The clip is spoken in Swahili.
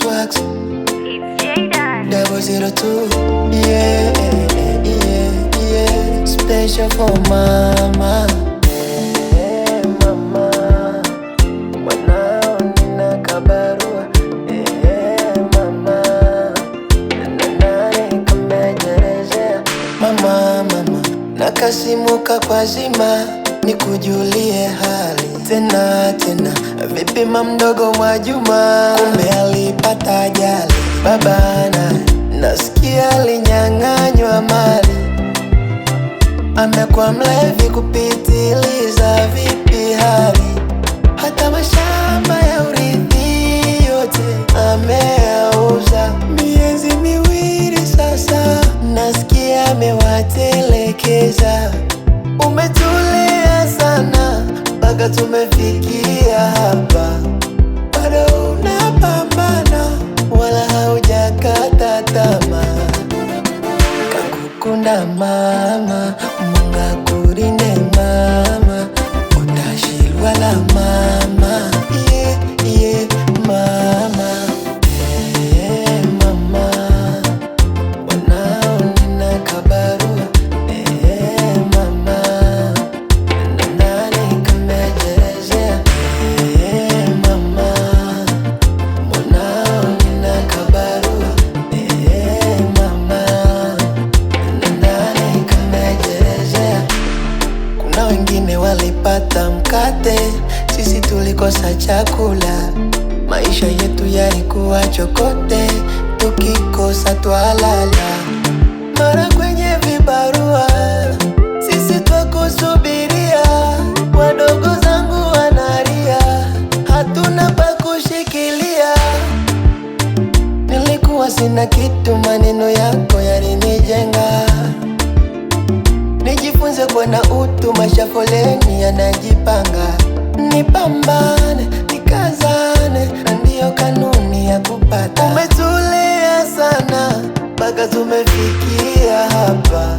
Swags, it's Jayden 002. Yeah, yeah, yeah. Special for mama. Hey, mama. Mwanao nina kabarua. Hey, mama. Nani kamejerezea. Mama, nakasimuka kwa zima nikujulie hali tena. Vipi mamdogo Mwajuma, kumbe alipata ajali. Babana nasikia alinyang'anywa mali, amekuwa mlevi kupitiliza. Vipi hali, hata mashamba ya urithi yote ameyauza. Miezi miwili sasa nasikia amewatelekeza. Umetulia sana mpaka tumefikia hapa, bado unapambana wala haujakata tamaa. Kakukunda mama, Mungu akulinde mama, utashilwa la mama. Yeah, yeah, mama. Hey, mama. Wanao nina kabarua. Hey, mama. Nani kamejerezea. Hey, mama. Wanao nina kabarua. Hey, mama. Nani kamejerezea. Kuna wengine walipata mkate, sisi tulikosa chakula. Maisha yetu yalikuwa chokote, tukikosa twalala. Mara kwenye vibarua, sisi twakusubiria. Wadogo zangu wanalia, hatuna pa kushikilia. Nilikuwa sina kitu, maneno yako yalinijenga. Nijifunze kuwa na utu, maisha foleni yanajipanga. Nipambane, nikazane, na ndiyo kanuni ya kupata. Umetulia sana mpaka tumefikia hapa.